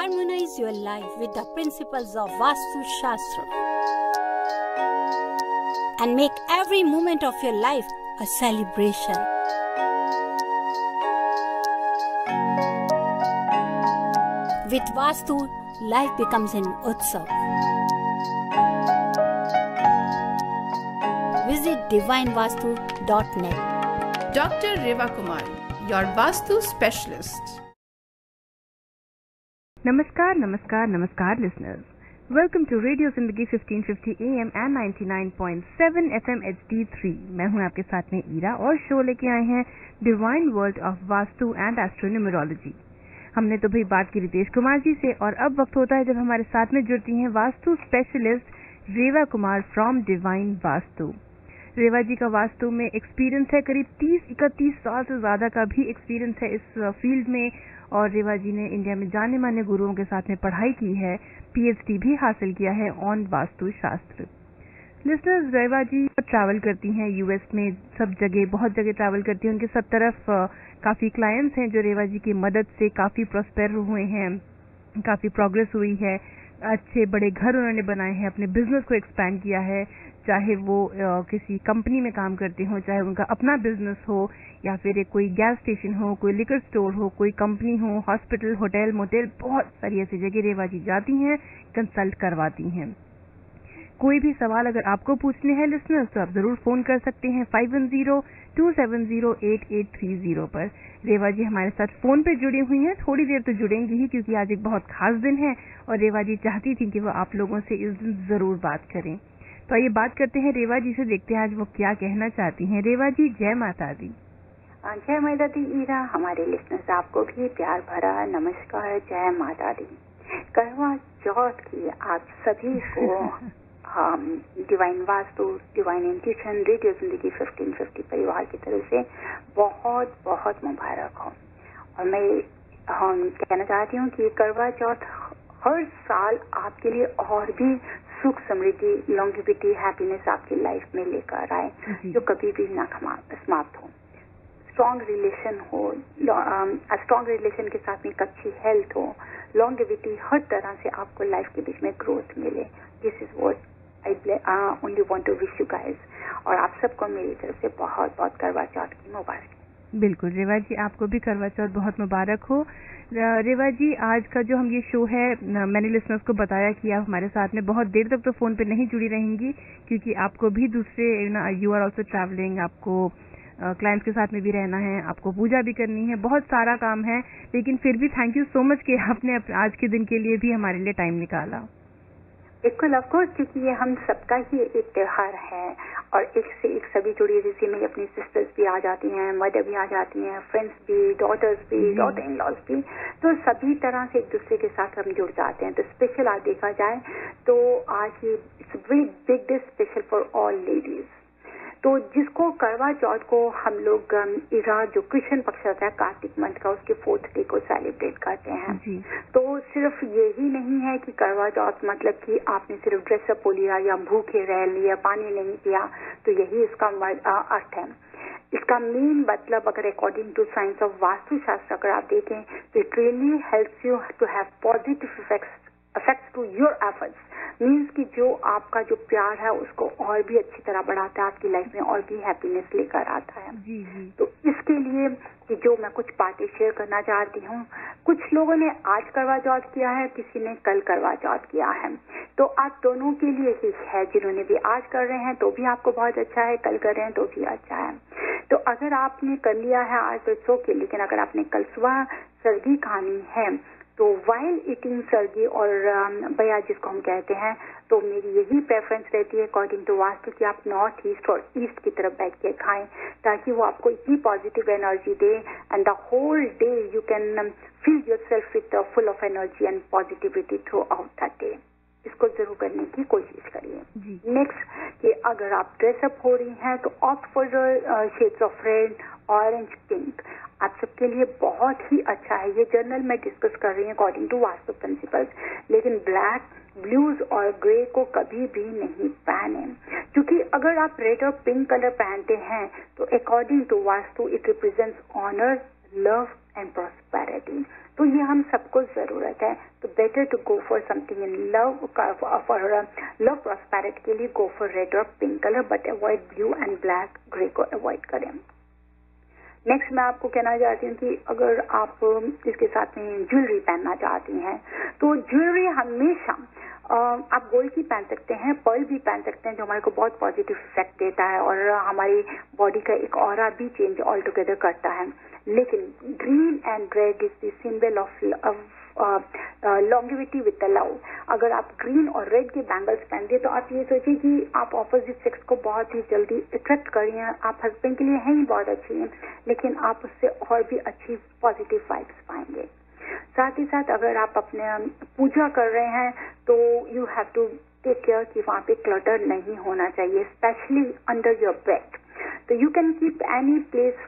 Harmonize your life with the principles of Vastu Shastra and make every moment of your life a celebration. With Vastu, life becomes an Utsav. Visit divinevastu.net. Dr. Reva Kumar, your Vastu specialist. Namaskar listeners. Welcome to Radio Zindagi 1550 AM and 99.7 FM HD3. मैं हूं आपके साथ में ईरा और show लेके आए हैं divine world of Vastu and astronumerology. हमने तो भाई बात की रितेश कुमार जी से और अब वक्त होता है जब हमारे साथ में जुड़ती हैं vastu specialist Reva Kumar from divine Vastu. Reva ji का वास्तु में एक्सपीरियंस है, करीब 30-31 साल से ज्यादा का भी एक्सपीरियंस है इस फील्ड में और रेवा जी ने इंडिया में जाने माने गुरुओं के साथ में पढ़ाई की है, पीएचडी भी हासिल किया है ऑन वास्तु शास्त्र। लिसनर्स, रेवा जी ट्रैवल करती हैं यूएस में, सब जगह बहुत जगह ट्रैवल करती हैं। उनके सब तरफ काफी क्लाइंट्स हैं जो रेवा जी की मदद से काफी प्रॉस्पेर हुए हैं, काफी प्रोग्रेस हुई है, अच्छे बड़े घर उन्होंने बनाए हैं, अपने बिजनेस को एक्सपैंड किया है, चाहे वो किसी कंपनी में काम करते हो, चाहे उनका अपना बिजनेस हो या फिर एक कोई गैस स्टेशन हो, कोई लिकर स्टोर हो, कोई कंपनी हो, हॉस्पिटल, होटल, मोटेल, बहुत सारी ऐसी जगह रेवा जी जाती हैं, कंसल्ट करवाती हैं। कोई भी सवाल अगर आपको पूछने हैं लिसनर्स तो आप जरूर फोन कर सकते हैं 5102708830 पर। रेवा जी हमारे साथ फोन पे जुड़ी हुई हैं, थोड़ी देर तो जुड़ेंगी ही क्योंकि आज एक बहुत खास दिन है और रेवा जी चाहती थी कि वो आप लोगों से इस दिन जरूर बात करें। तो आइए बात करते हैं रेवा जी से, देखते हैं आज वो क्या कहना चाहती हैं। रेवा जी, जय माता दी। जय माता दी ईरा, हमारे लिसनर्स आपको भी प्यार भरा नमस्कार, जय माता दी। करवा चौथ की आप सभी को divine vastu, divine intuition, radio जिंदगी 1550 परिवार की तरफ से बहुत बहुत मुबारक हो। और मैं कहना चाहती हूँ कि करवा चौथ हर साल आपके लिए और भी सुख, समृद्धि, लॉन्गेविटी, हैप्पीनेस आपकी लाइफ में लेकर आए, जो कभी भी ना समाप्त हो। स्ट्रॉन्ग रिलेशन हो, स्ट्रॉन्ग रिलेशन के साथ में एक अच्छी हेल्थ हो, लॉन्गेविटी, हर तरह से आपको लाइफ के बीच में ग्रोथ मिले। This is what I only want to wish you guys. और आप सबको मेरी तरफ से बहुत बहुत करवा चौथ की मुबारक। बिल्कुल रेवा जी, आपको भी करवा चौथ बहुत मुबारक हो। रेवा जी, आज का जो हम ये शो है, मैंने लिसनर्स को बताया कि आप हमारे साथ में बहुत देर तक तो फोन पे नहीं जुड़ी रहेंगी क्योंकि आपको भी दूसरे यू आर ऑल्सो ट्रैवलिंग, आपको क्लाइंट्स के साथ में भी रहना है, आपको पूजा भी करनी है, बहुत सारा काम है, लेकिन फिर भी थैंक यू सो मच कि आपने आज के दिन के लिए भी हमारे लिए टाइम निकाला। बिल्कुल, ऑफ कोर्स, क्योंकि ये हम सबका ही एक त्योहार है और एक से एक सभी जुड़ी, जैसे मेरी अपनी सिस्टर्स भी आ जाती हैं, मदर भी आ जाती हैं, फ्रेंड्स भी, डॉटर्स भी, डॉटर इन लॉज भी, तो सभी तरह से एक दूसरे के साथ हम जुड़ जाते हैं। तो स्पेशल आज देखा जाए तो आज ये it's very big day special for all ladies. तो जिसको करवा चौथ को हम लोग इरा जो कृष्ण पक्ष होता है कार्तिक मंथ का, उसके 4th डे को सेलिब्रेट करते हैं। तो सिर्फ यही नहीं है कि करवा चौथ मतलब कि आपने सिर्फ ड्रेसअप हो लिया या भूखे रह लिया, पानी नहीं पिया, तो यही इसका अर्थ है। इसका मेन मतलब अगर according to science of Vastu Shastra अगर आप देखें तो it really helps you to have positive effects to your efforts. Means कि जो आपका जो प्यार है उसको और भी अच्छी तरह बढ़ाता है, आपकी लाइफ में और भी हैप्पीनेस लेकर आता है। तो इसके लिए कि जो मैं कुछ बातें शेयर करना चाहती हूँ, कुछ लोगों ने आज करवा चौथ किया है, किसी ने कल करवा चौथ किया है, तो आप दोनों के लिए ही है। जिन्होंने भी आज कर रहे हैं तो भी आपको बहुत अच्छा है, कल कर रहे हैं तो भी अच्छा है। तो अगर आपने कर लिया है आज तो इट्स ओके, लेकिन अगर आपने कल सुबह सर्दी खानी है तो वाइल ईटिंग सर्गी और बया जिसको हम कहते हैं, तो मेरी यही प्रेफरेंस रहती है अकॉर्डिंग टू वास्तु कि आप नॉर्थ ईस्ट और ईस्ट की तरफ बैठ के खाएं ताकि वो आपको इतनी पॉजिटिव एनर्जी दे and the whole day you can feel yourself with full of energy and positivity throughout that day. इसको जरूर करने की कोशिश करिए। नेक्स्ट कि अगर आप ड्रेसअप हो रही हैं तो opt for shades of red, orange, pink आप सबके लिए बहुत ही अच्छा है। ये जर्नल में डिस्कस कर रही हूँ अकॉर्डिंग टू वास्तु प्रिंसिपल्स, लेकिन ब्लैक, ब्लूज और ग्रे को कभी भी नहीं पहने, क्योंकि अगर आप रेड और पिंक कलर पहनते हैं तो according to Vastu it represents honour, love and prosperity. की, तो ये हम सबको जरूरत है. तो better to go for something in love, for love prosperity के लिए गो फॉर रेड और pink colour, but avoid blue and black, grey को अवॉइड करें. नेक्स्ट मैं आपको कहना चाहती हूँ कि अगर आप इसके साथ में ज्वेलरी पहनना चाहती हैं, तो ज्वेलरी हमेशा आप गोल्ड की पहन सकते हैं, पर्ल भी पहन सकते हैं, जो हमारे को बहुत पॉजिटिव इफेक्ट देता है और हमारी बॉडी का एक ऑरा भी चेंज ऑल टुगेदर करता है. लेकिन green and red is the symbol of longevity with the love. अगर आप ग्रीन और रेड के बैंगल्स पहनते तो आप ये सोचिए कि आप ऑपोजिट सेक्स को बहुत ही जल्दी अट्रैक्ट कर रही हैं. आप हस्बैंड के लिए हैं ही बहुत अच्छी हैं, लेकिन आप उससे और भी अच्छी पॉजिटिव वाइब्स पाएंगे. साथ ही साथ अगर आप अपने पूजा कर रहे हैं तो you have to take care कि वहाँ पे क्लटर नहीं होना चाहिए, specially under your bed. So you can keep any place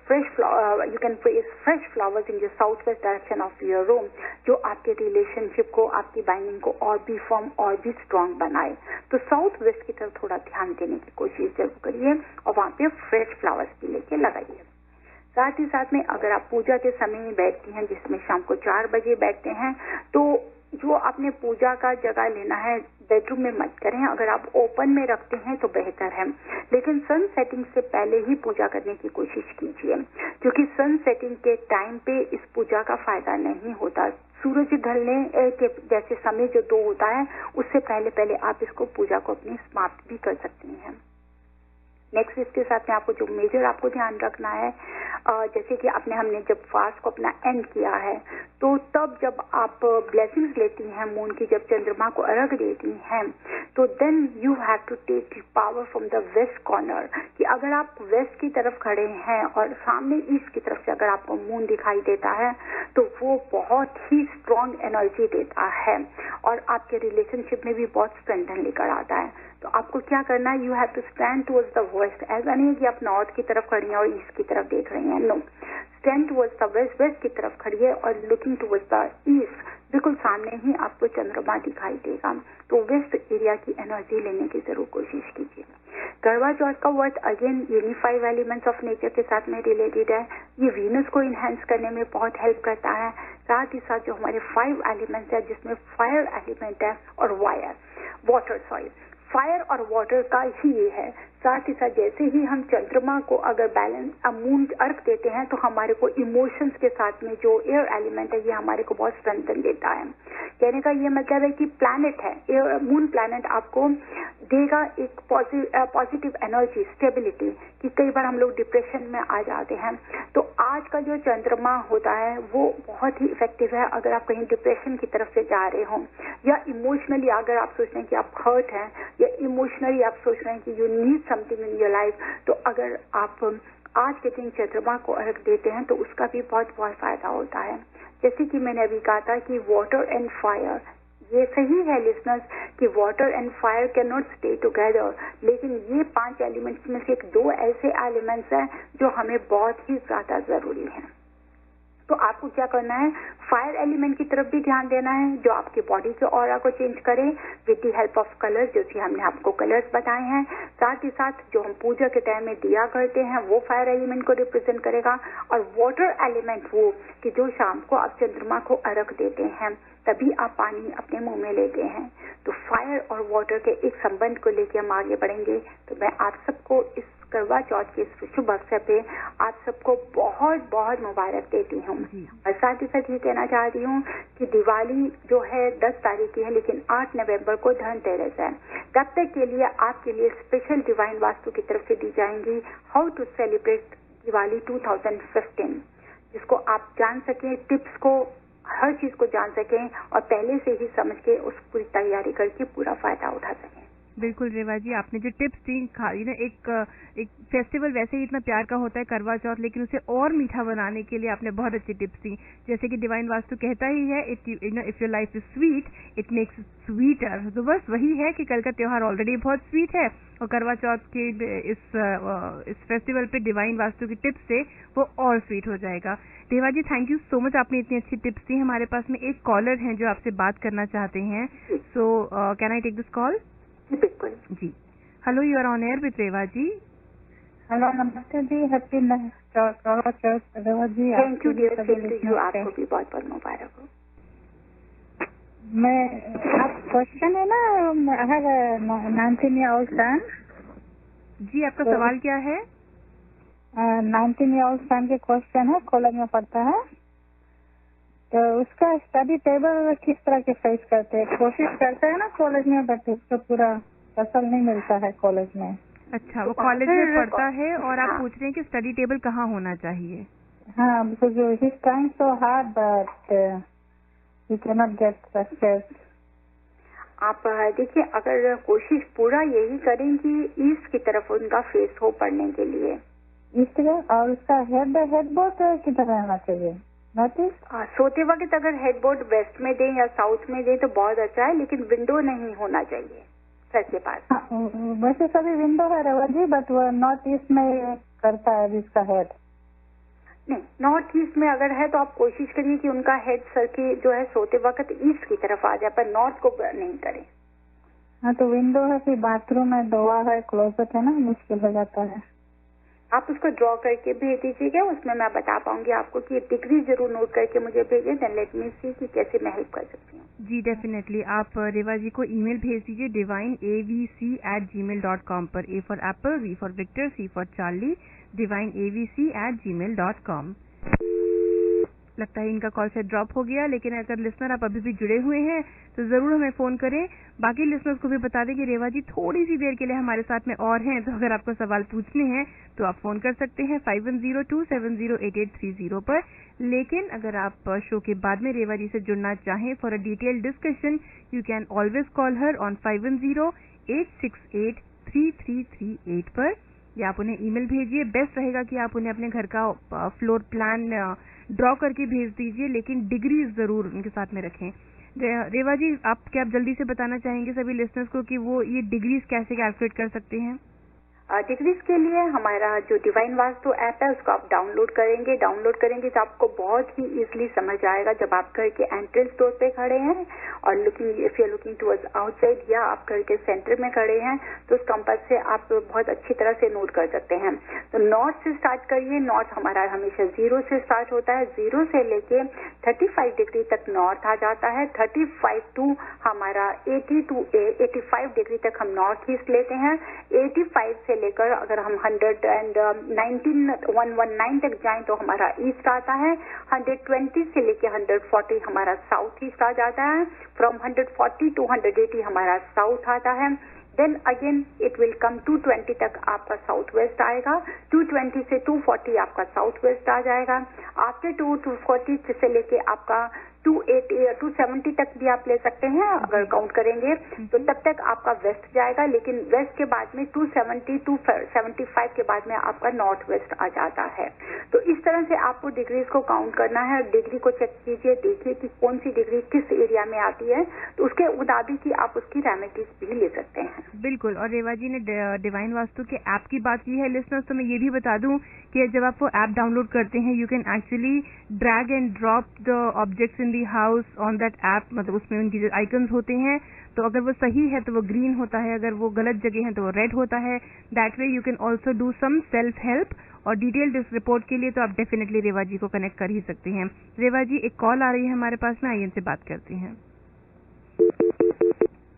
you can place fresh flowers in the southwest direction of your room, जो आपके रिलेशनशिप को, आपकी बाइंडिंग को और भी फर्म और भी स्ट्रांग बनाए. तो साउथ वेस्ट की तरफ थोड़ा ध्यान देने की कोशिश जरूर करिए और वहाँ पे फ्रेश फ्लावर्स भी लेके लगाइए. साथ ही साथ में अगर आप पूजा के समय बैठती हैं, जिसमें शाम को 4 बजे बैठते हैं, तो जो आपने पूजा का जगह लेना है बेडरूम में मत करें. अगर आप ओपन में रखते हैं तो बेहतर है, लेकिन सन सेटिंग से पहले ही पूजा करने की कोशिश कीजिए, क्योंकि सन सेटिंग के टाइम पे इस पूजा का फायदा नहीं होता. सूरज ढलने के जैसे समय जो 2 होता है, उससे पहले आप इसको पूजा को अपनी समाप्त भी कर सकती हैं. नेक्स्ट इसके साथ में आपको जो मेजर आपको ध्यान रखना है, जैसे कि हमने जब फास्ट को अपना एंड किया है, तो तब जब आप ब्लेसिंग्स लेती हैं मून की, जब चंद्रमा को अर्घ देती हैं, तो then you have to take power from the west corner. कि अगर आप वेस्ट की तरफ खड़े हैं और सामने ईस्ट की तरफ से अगर आपको मून दिखाई देता है, तो वो बहुत ही स्ट्रांग एनर्जी देता है और आपके रिलेशनशिप में भी बहुत स्ट्रेंथन लेकर आता है. तो आपको क्या करना है, you have to stand towards the west. ऐसा नहीं है कि आप नॉर्थ की तरफ खड़ी हैं और ईस्ट की तरफ देख रही हैं. No, stand towards the west, west की तरफ खड़ी है और लुकिंग टुवर्ड्स द ईस्ट. बिल्कुल सामने ही आपको चंद्रमा दिखाई देगा. तो वेस्ट एरिया की एनर्जी लेने की जरूर कोशिश कीजिए. करवा चौथ का वर्थ अगेन ये 5 एलिमेंट्स ऑफ नेचर के साथ में रिलेटेड है. ये वीनस को इनहेंस करने में बहुत हेल्प करता है. साथ ही साथ जो हमारे 5 एलिमेंट्स है, जिसमें फायर एलिमेंट है और फायर और वाटर का ही ये है. साथ ही साथ जैसे ही हम चंद्रमा को अगर बैलेंस मून अर्घ देते हैं, तो हमारे को इमोशंस के साथ में जो एयर एलिमेंट है, ये हमारे को बहुत स्ट्रेंथन देता है. कहने का ये मतलब है कि प्लैनेट है, मून प्लैनेट आपको देगा एक पॉजिटिव एनर्जी, स्टेबिलिटी. कि कई बार हम लोग डिप्रेशन में आ जाते हैं, तो आज का जो चंद्रमा होता है वो बहुत ही इफेक्टिव है. अगर आप कहीं डिप्रेशन की तरफ से जा रहे हो, या इमोशनली अगर आप सोच रहे हैं कि आप हर्ट हैं, या इमोशनली आप सोच रहे हैं कि you need something in your life, तो अगर आप आज के दिन चंद्रमा को अर्घ देते हैं तो उसका भी बहुत फायदा होता है. जैसे कि मैंने अभी कहा था कि वाटर एंड फायर, ये सही है लिसनर्स कि water and fire can not stay together, लेकिन ये 5 एलिमेंट्स में से 2 ऐसे एलिमेंट्स हैं जो हमें बहुत ही ज्यादा जरूरी हैं. तो आपको क्या करना है, फायर एलिमेंट की तरफ भी ध्यान देना है, जो आपकी बॉडी के ऑरा को चेंज करे with the help of colours, जो कि हमने आपको कलर्स बताए हैं. साथ ही साथ जो हम पूजा के टाइम में दिया करते हैं, वो फायर एलिमेंट को रिप्रेजेंट करेगा. और वाटर एलिमेंट वो कि जो शाम को आप चंद्रमा को अर्घ देते हैं, तभी आप पानी अपने मुंह में लेते हैं. तो फायर और वाटर के एक संबंध को लेकर हम आगे बढ़ेंगे. तो मैं आप सबको इस करवा चौथ के इस शुभ अवसर पे आप सबको बहुत बहुत मुबारक देती हूँ. और साथ ही साथ ये कहना चाह रही हूँ कि दिवाली जो है 10 तारीख की है, लेकिन 8 नवंबर को धनतेरस है. तब तक के लिए आपके लिए स्पेशल डिवाइन वास्तु की तरफ से दी जाएंगी हाउ टू सेलिब्रेट दिवाली 2015, जिसको आप जान सकें, टिप्स को, हर चीज को जान सकें और पहले से ही समझ के उस पूरी तैयारी करके पूरा फायदा उठा सकें. बिल्कुल रेवा जी, आपने जो टिप्स दी, एक फेस्टिवल वैसे ही इतना प्यार का होता है करवा चौथ, लेकिन उसे और मीठा बनाने के लिए आपने बहुत अच्छी टिप्स दी. जैसे कि डिवाइन वास्तु कहता ही है, if your life is sweet it makes sweeter. तो बस वही है कि कल का त्योहार ऑलरेडी बहुत स्वीट है और करवा चौथ के इस फेस्टिवल पे डिवाइन वास्तु की टिप्स से वो और स्वीट हो जाएगा. रेवा ji, thank you so much, आपने इतनी अच्छी टिप्स दी. हमारे पास में एक कॉलर है जो आपसे बात करना चाहते हैं. So can I take this call? बिल्कुल जी. Hello, you are on air with Reva ji. Hello, नमस्ते जी, happy Reva ji. Thank you dear, same to you, आपको भी बहुत बहुत मुबारक हो। मैं आप क्वेश्चन है ना, I have 19 year old son। जी, आपका सवाल क्या है? 19 year old son के क्वेश्चन है, कॉलेज में पढ़ता है, तो उसका स्टडी टेबल किस तरह के फेस करते हैं? कोशिश करते हैं ना कॉलेज में, बट उसको पूरा फसल नहीं मिलता है कॉलेज में। अच्छा, वो कॉलेज में पढ़ता है और आप पूछ रहे हैं कि स्टडी टेबल कहाँ होना चाहिए? हाँ, because he is trying so hard but he cannot get success। आप देखिए, अगर कोशिश पूरा यही करें कि ईस्ट की तरफ उनका फेस हो पढ़ने के लिए, ईस्ट का, और उसका हेडबोर्ड किधर रहना चाहिए? North east. सोते वक्त अगर हेडबोर्ड वेस्ट में दें या साउथ में दें तो बहुत अच्छा है, लेकिन विंडो नहीं होना चाहिए सर के पास। वैसे सभी विंडो है रवा जी, बट वो नॉर्थ ईस्ट में करता है जिसका हेड। नहीं, नॉर्थ ईस्ट में अगर है तो आप कोशिश करिए कि उनका हेड सर की जो है सोते वक्त ईस्ट की तरफ आ जाए, पर नॉर्थ को नहीं करें। हाँ, तो विंडो है, फिर बाथरूम है, दोआ है, क्लोजेट है ना, मुश्किल हो जाता है। आप उसको ड्रॉ करके भेज दीजिएगा, उसमें मैं बता पाऊंगी आपको कि डिग्री जरूर नोट करके मुझे भेजिए, देन लेट मी सी कि कैसे मैं हेल्प कर सकती हूँ। जी डेफिनेटली, आप रेवा जी को ईमेल भेज दीजिए divineavc@gmail.com पर। A for apple, V for Victor, C for Charlie, divineavc@gmail.com। लगता है इनका कॉल से ड्रॉप हो गया, लेकिन अगर लिसनर आप अभी भी जुड़े हुए हैं तो जरूर हमें फोन करें। बाकी लिसनर्स को भी बता दें कि रेवा जी थोड़ी सी देर के लिए हमारे साथ में और हैं, तो अगर आपको सवाल पूछने हैं तो आप फोन कर सकते हैं 5102708830 पर। लेकिन अगर आप शो के बाद में रेवा जी से जुड़ना चाहें for a detail discussion, you can always call her on 5108683338 पर, या आप उन्हें ईमेल भेजिए। बेस्ट रहेगा कि आप उन्हें अपने घर का फ्लोर प्लान ड्रॉ करके भेज दीजिए, लेकिन डिग्री जरूर उनके साथ में रखें। रेवा जी, आप क्या जल्दी से बताना चाहेंगे सभी लिसनर्स को कि वो ये डिग्रीज कैसे कैलकुलेट कर सकते हैं? डिग्रीज के लिए हमारा जो डिवाइन वास्तु ऐप है उसको आप डाउनलोड करेंगे तो आपको बहुत ही इजीली समझ आएगा। जब आप घर के एंट्रेंस डोर पे खड़े हैं और if you looking towards outside, या आप घर के सेंटर में खड़े हैं, तो उस कंपास से आप बहुत अच्छी तरह से नोट कर सकते हैं। तो नॉर्थ से स्टार्ट करिए। नॉर्थ हमारा हमेशा 0 से स्टार्ट होता है। 0 से लेके 35 डिग्री तक नॉर्थ आ जाता है। 35 टू हमारा 85 डिग्री तक हम नॉर्थ ईस्ट लेते हैं। 85 से लेकर अगर हम 119 तक जाएं तो हमारा ईस्ट आता है। 120 से लेकर 140 हमारा साउथ ईस्ट आ जाता है। फ्रॉम 140 टू 180 हमारा साउथ आता है। Then again it will come 220 तक आपका साउथ वेस्ट आएगा। 220 से 240 आपका साउथ वेस्ट आ जाएगा। आफ्टर 240 से लेके आपका 270 तक भी आप ले सकते हैं अगर काउंट करेंगे तो तब तक आपका वेस्ट जाएगा। लेकिन वेस्ट के बाद में 270 275 के बाद में आपका नॉर्थ वेस्ट आ जाता है। तो इस तरह से आपको डिग्रीज को काउंट करना है। डिग्री को चेक कीजिए, देखिए कि कौन सी डिग्री किस एरिया में आती है, तो उसके मुताबिक ही आप उसकी रेमेडीज भी ले सकते हैं। बिल्कुल। और रेवा जी ने डिवाइन वास्तु के ऐप की बात की है लिसनर्स, तो मैं ये भी बता दूं कि जब आप वो ऐप डाउनलोड करते हैं you can actually drag and drop the objects in the house on that app. मतलब उसमें उनकी जो आइकन्स होते हैं, तो अगर वो सही है तो वो ग्रीन होता है, अगर वो गलत जगह है तो वो रेड होता है। That way you can also do some self help. और डिटेल्ड रिपोर्ट के लिए तो आप डेफिनेटली रेवा जी को कनेक्ट कर ही सकते हैं। रेवा जी, एक कॉल आ रही है हमारे पास में, आइए इनसे बात करते हैं।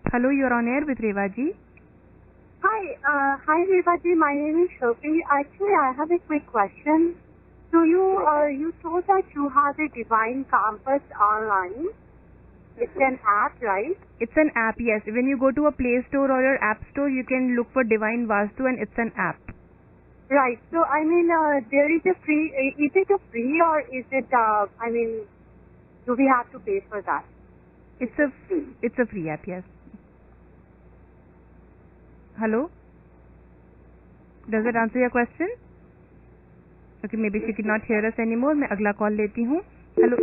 Hello, you are on air with Reva ji. Hi Reva ji, my name is Shruti. Actually, I have a quick question. So you told that you have a Divine Compass online. It's an app, right? It's an app, yes. When you go to a Play Store or your App Store, you can look for Divine Vastu and it's an app. Right. So, I mean, there is a free, is it a free or is it, I mean, do we have to pay for that? It's a free app, yes. Hello? Does that answer your question? Okay, maybe she could not hear us anymore. मैं अगला call लेती हूँ। Hello,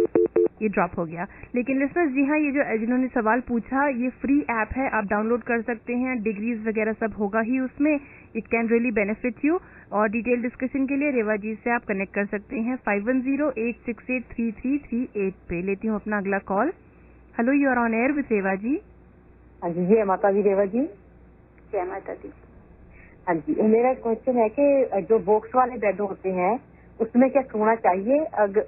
ये drop हो गया। लेकिन listeners, जी हाँ, ये जो जिन्होंने सवाल पूछा, ये फ्री ऐप है, आप डाउनलोड कर सकते हैं। डिग्रीज वगैरह सब होगा ही उसमें। It can really benefit you. और डिटेल डिस्कशन के लिए रेवा जी से आप कनेक्ट कर सकते हैं 5108683338 पे। लेती हूँ अपना अगला call. Hello, you are on air with Reva ji. जय माता दी रेवा जी। जय माता दी। हाँ जी, मेरा क्वेश्चन है कि जो बॉक्स वाले बेड होते हैं उसमें क्या सोना चाहिए?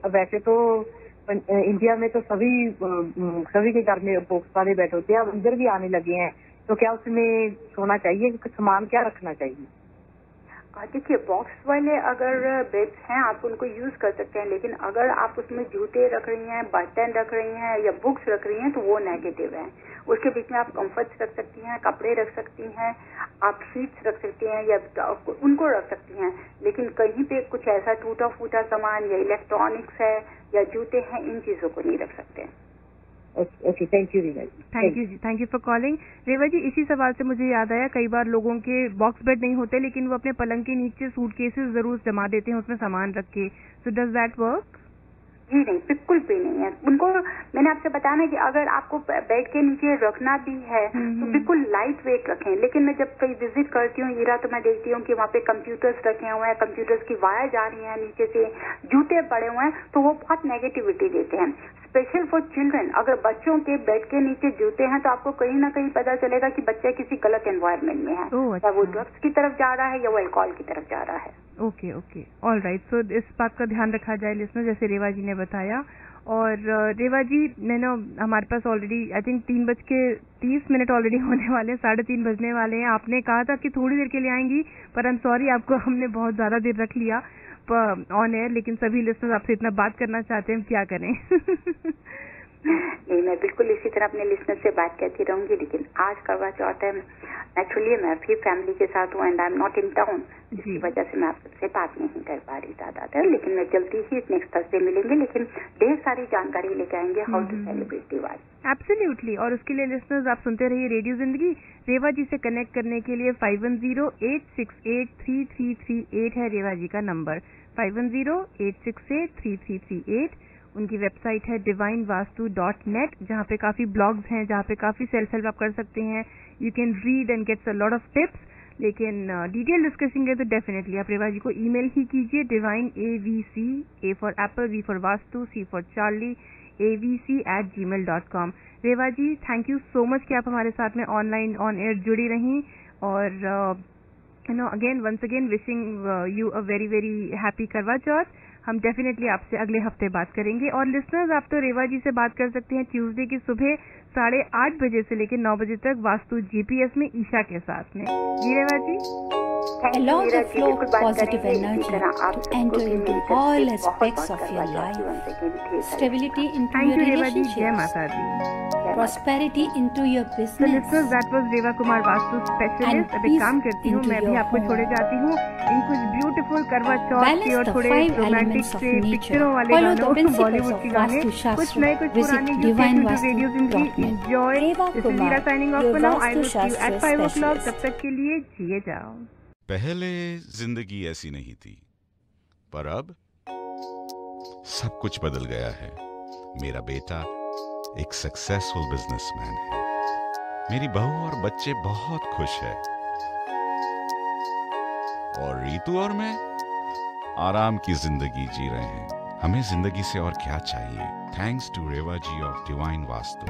वैसे तो इंडिया में तो सभी के घर में बॉक्स वाले बेड होते हैं, अब अंदर भी आने लगे हैं, तो क्या उसमें सोना चाहिए? सामान क्या रखना चाहिए? देखिए, बॉक्स वाले अगर बेड्स हैं आप उनको यूज कर सकते हैं, लेकिन अगर आप उसमें जूते रख रही हैं, बर्तन रख रही हैं या बुक्स रख रही हैं तो वो नेगेटिव है। उसके बीच में आप कंफर्ट्स रख सकती हैं, कपड़े रख सकती हैं, आप स्वीट्स रख सकती हैं या उनको रख सकती हैं, लेकिन कहीं पे कुछ ऐसा टूटा फूटा सामान या इलेक्ट्रॉनिक्स है या जूते हैं, इन चीजों को नहीं रख सकते। Okay, thank you Reva ji. Thank you for calling. Reva ji, इसी सवाल से मुझे याद आया, कई बार लोगों के बॉक्स बेड नहीं होते लेकिन वो अपने पलंग के नीचे सूटकेसेस जरूर जमा देते हैं उसमें सामान रख के, सो डज दैट वर्क? जी नहीं, बिल्कुल भी नहीं है। उनको मैंने आपसे बताया ना कि अगर आपको बेड के नीचे रखना भी है तो बिल्कुल लाइट वेट रखें। लेकिन मैं जब कहीं विजिट करती हूँ ईरा तो मैं देखती हूँ कि वहाँ पे कंप्यूटर्स रखे हुए हैं, कंप्यूटर्स की वायर जा रही है नीचे से, जूते पड़े हुए हैं, तो वो बहुत नेगेटिविटी देते हैं। स्पेशल फॉर चिल्ड्रन, अगर बच्चों के बेड के नीचे जूते हैं तो आपको कहीं ना कहीं पता चलेगा कि बच्चा किसी गलत एनवायरनमेंट में है, या वो ड्रग्स की तरफ जा रहा है या वो अल्कोहल की तरफ जा रहा है। Okay, all right. सो इस बात का ध्यान रखा जाए लिस्नर, जैसे रेवा जी ने बताया। और रेवा जी, हमारे पास ऑलरेडी आई थिंक 3:30 ऑलरेडी होने वाले हैं, 3:30 बजने वाले हैं। आपने कहा था कि थोड़ी देर के लिए आएंगी, पर आई एम सॉरी, आपको हमने बहुत ज्यादा देर रख लिया ऑन एयर, लेकिन सभी लिस्नर्स आपसे इतना बात करना चाहते हैं, क्या करें? नहीं, मैं बिल्कुल इसी तरह अपने लिस्नर से बात करती रहूंगी, लेकिन आज करवा चौथ है, एक्चुअली मैं अपनी फैमिली के साथ हूँ and I am not in town, इसी वजह से मैं आपसे बात नहीं कर पा रही ज्यादातर, लेकिन मैं जल्दी ही नेक्स्ट थर्सडे मिलेंगे, लेकिन ढेर सारी जानकारी लेके आएंगे how to celebrate Diwali. Absolutely. और उसके लिए लिस्नर्स आप सुनते रहिए रेडियो जिंदगी। रेवा जी से कनेक्ट करने के लिए 5108683338 है रेवा जी का नंबर, 5108683338। उनकी वेबसाइट है divinevastu.net, जहाँ पे काफी ब्लॉग्स हैं, जहाँ पे काफी सेल्फ हेल्प आप कर सकते हैं। You can read and gets a lot of tips. लेकिन डिटेल डिस्कसिंग है तो डेफिनेटली आप रेवा जी को ईमेल ही कीजिए, divine AVC, A for Apple, V for Vastu, C for Charlie, avc@gmail.com। Reva ji, thank you so much कि आप हमारे साथ में ऑनलाइन ऑन एयर जुड़ी रहीं, और again once again wishing you a very very happy Karva Chauth. हम डेफिनेटली आपसे अगले हफ्ते बात करेंगे। और लिसनर्स, आप तो रेवा जी से बात कर सकते हैं ट्यूसडे की सुबह 8:30 बजे से लेकर 9 बजे तक वास्तु GPS में ईशा के साथ में। जी रेवा जी, allow the flow of positive energy to enter into all aspects of your life, stability into your relationships, prosperity into your so business, listeners, that was Reva Kumar Vastu specialist. अब एक काम करती हूँ, मैं भी आपको छोड़े जाती हूँ इन कुछ ब्यूटीफुल करवा चौथ के और थोड़े रोमांटिक से पिक्चरों वाले गानों, बॉलीवुड के गाने, कुछ नए कुछ पुराने, रेडियो जिंदगी। Enjoy. This is Meera signing off for now. I will see you at 5 o'clock। तब तक के लिए जिए जाओ। पहले जिंदगी ऐसी नहीं थी, पर अब सब कुछ बदल गया है। मेरा बेटा एक सक्सेसफुल बिजनेसमैन है, मेरी बहू और बच्चे बहुत खुश है, और रीतू और मैं आराम की जिंदगी जी रहे हैं। हमें जिंदगी से और क्या चाहिए? Thanks to Reva ji of Divine Vastu.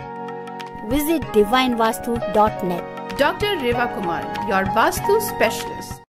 visit divinevastu.net. Dr. Reva Kumar, your Vastu specialist.